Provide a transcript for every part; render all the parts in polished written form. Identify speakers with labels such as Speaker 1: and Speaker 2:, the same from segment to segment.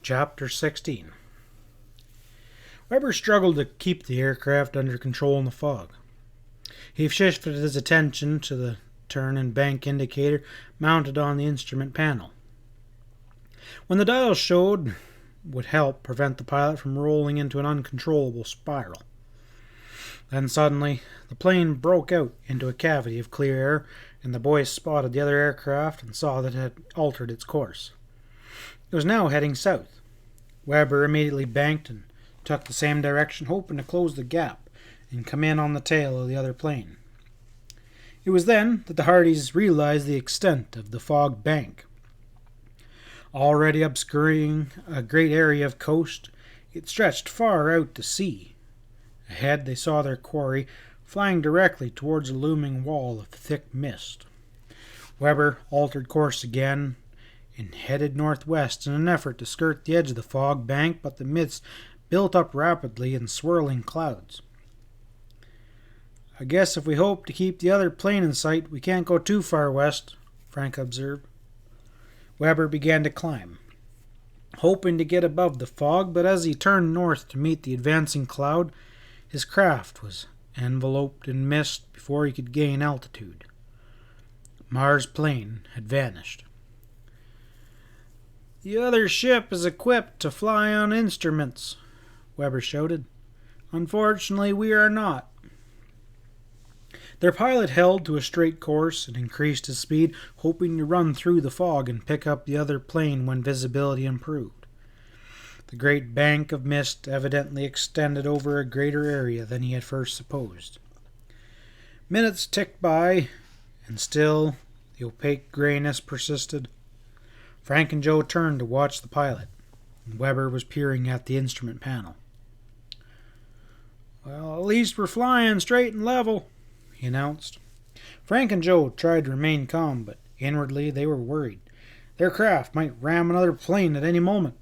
Speaker 1: Chapter 16. Weber struggled to keep the aircraft under control in the fog. He shifted his attention to the turn and bank indicator mounted on the instrument panel. When the dial showed, would help prevent the pilot from rolling into an uncontrollable spiral. Then suddenly, the plane broke out into a cavity of clear air, and the boys spotted the other aircraft and saw that it had altered its course. It was now heading south. Weber immediately banked and took the same direction, hoping to close the gap and come in on the tail of the other plane. It was then that the Hardys realized the extent of the fog bank. Already obscuring a great area of coast, it stretched far out to sea. Ahead they saw their quarry flying directly towards a looming wall of thick mist. Weber altered course again and headed northwest in an effort to skirt the edge of the fog bank, but the mist built up rapidly in swirling clouds. "I guess if we hope to keep the other plane in sight, we can't go too far west," Frank observed. Weber began to climb, hoping to get above the fog, but as he turned north to meet the advancing cloud, his craft was enveloped in mist before he could gain altitude. Mars' plane had vanished. "The other ship is equipped to fly on instruments," Weber shouted. "Unfortunately, we are not." Their pilot held to a straight course and increased his speed, hoping to run through the fog and pick up the other plane when visibility improved. The great bank of mist evidently extended over a greater area than he had first supposed. Minutes ticked by, and still the opaque grayness persisted. Frank and Joe turned to watch the pilot, and Weber was peering at the instrument panel. "Well, at least we're flying straight and level," he announced. Frank and Joe tried to remain calm, but inwardly they were worried. Their craft might ram another plane at any moment.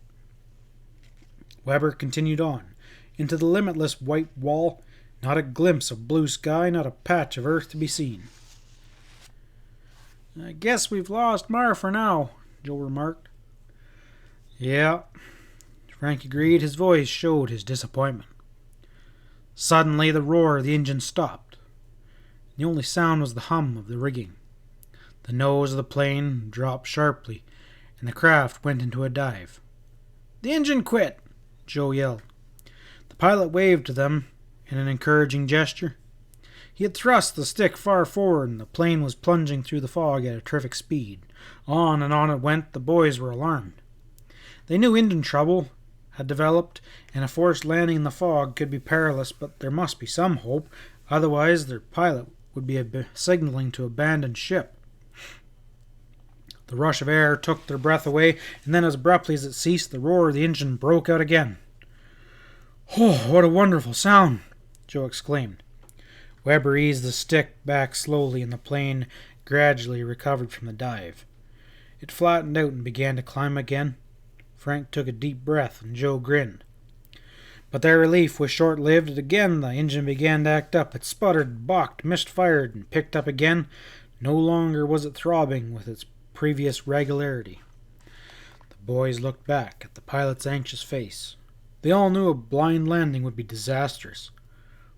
Speaker 1: Weber continued on, into the limitless white wall, not a glimpse of blue sky, not a patch of earth to be seen. "I guess we've lost Mar for now," Joe remarked. "Yeah," Frank agreed. His voice showed his disappointment. Suddenly the roar of the engine stopped. The only sound was the hum of the rigging. The nose of the plane dropped sharply, and the craft went into a dive. "The engine quit!" Joe yelled. The pilot waved to them in an encouraging gesture. He had thrust the stick far forward, and the plane was plunging through the fog at a terrific speed. On and on it went. The boys were alarmed. They knew engine trouble had developed, and a forced landing in the fog could be perilous, but there must be some hope. Otherwise, their pilot would be signaling to abandon ship. The rush of air took their breath away, and then as abruptly as it ceased, the roar of the engine broke out again. "Oh, what a wonderful sound!" Joe exclaimed. Weber eased the stick back slowly, and the plane gradually recovered from the dive. It flattened out and began to climb again. Frank took a deep breath, and Joe grinned. But their relief was short-lived. Again the engine began to act up. It sputtered, balked, misfired, and picked up again. No longer was it throbbing with its previous regularity. The boys looked back at the pilot's anxious face. They all knew a blind landing would be disastrous.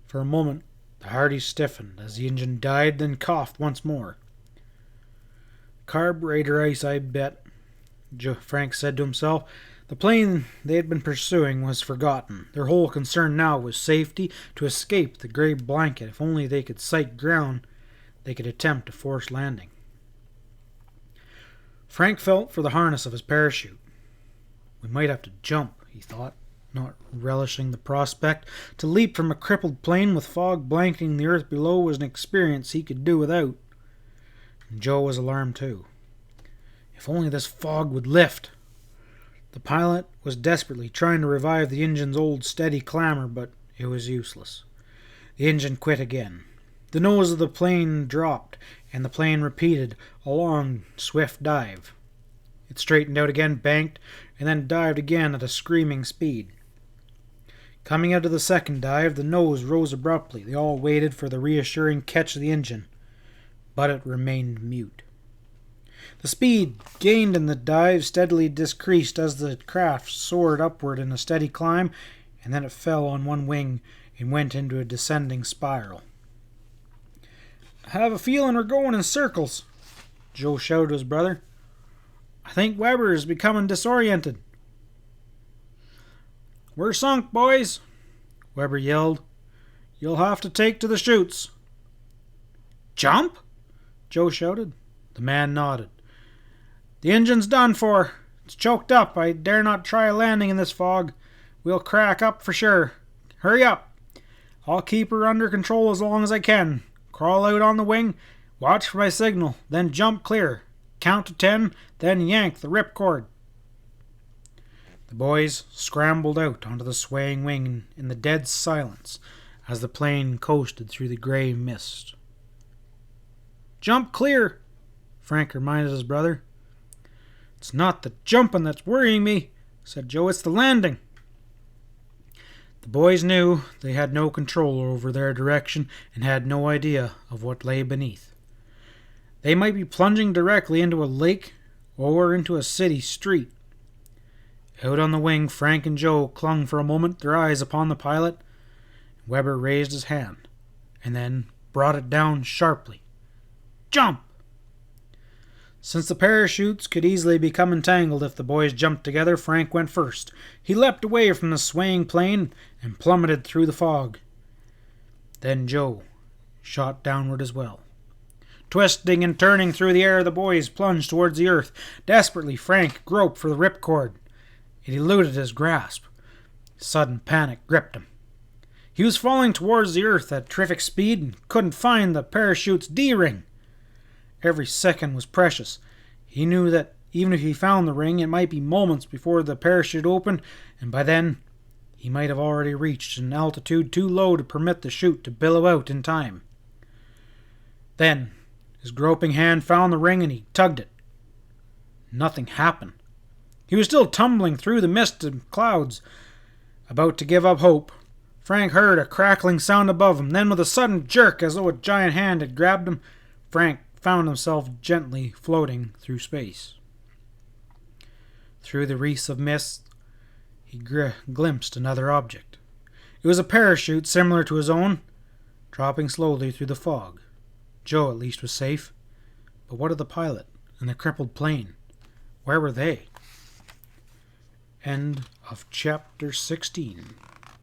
Speaker 1: For a moment, the Hardys stiffened as the engine died, then coughed once more. "Carburetor ice, I bet," Frank said to himself. The plane they had been pursuing was forgotten. Their whole concern now was safety, to escape the gray blanket. If only they could sight ground, they could attempt a forced landing. Frank felt for the harness of his parachute. "We might have to jump," he thought, not relishing the prospect. To leap from a crippled plane with fog blanketing the earth below was an experience he could do without. And Joe was alarmed too. If only this fog would lift! The pilot was desperately trying to revive the engine's old steady clamor, but it was useless. The engine quit again. The nose of the plane dropped, and the plane repeated a long, swift dive. It straightened out again, banked, and then dived again at a screaming speed. Coming out of the second dive, the nose rose abruptly. They all waited for the reassuring catch of the engine, but it remained mute. The speed gained in the dive steadily decreased as the craft soared upward in a steady climb, and then it fell on one wing and went into a descending spiral. "I have a feeling we're going in circles," Joe shouted to his brother. "I think Weber is becoming disoriented." "We're sunk, boys," Weber yelled. "You'll have to take to the chutes." "Jump?" Joe shouted. The man nodded. "The engine's done for. It's choked up. I dare not try a landing in this fog. We'll crack up for sure. Hurry up. I'll keep her under control as long as I can. Crawl out on the wing, watch for my signal, then jump clear. Count to 10, then yank the ripcord." The boys scrambled out onto the swaying wing in the dead silence as the plane coasted through the grey mist. "Jump clear," Frank reminded his brother. "It's not the jumping that's worrying me," said Joe. "It's the landing." The boys knew they had no control over their direction and had no idea of what lay beneath. They might be plunging directly into a lake or into a city street. Out on the wing, Frank and Joe clung for a moment, their eyes upon the pilot. Weber raised his hand and then brought it down sharply. "Jump!" Since the parachutes could easily become entangled if the boys jumped together, Frank went first. He leapt away from the swaying plane and plummeted through the fog. Then Joe shot downward as well. Twisting and turning through the air, the boys plunged towards the earth. Desperately, Frank groped for the ripcord. It eluded his grasp. Sudden panic gripped him. He was falling towards the earth at terrific speed and couldn't find the parachute's D-ring. Every second was precious. He knew that even if he found the ring, it might be moments before the parachute opened, and by then he might have already reached an altitude too low to permit the chute to billow out in time. Then his groping hand found the ring and he tugged it. Nothing happened. He was still tumbling through the mist and clouds. About to give up hope, Frank heard a crackling sound above him. Then with a sudden jerk, as though a giant hand had grabbed him, Frank found himself gently floating through space. Through the wreaths of mist, he glimpsed another object. It was a parachute similar to his own, dropping slowly through the fog. Joe at least was safe. But what of the pilot and the crippled plane? Where were they? End of chapter 16.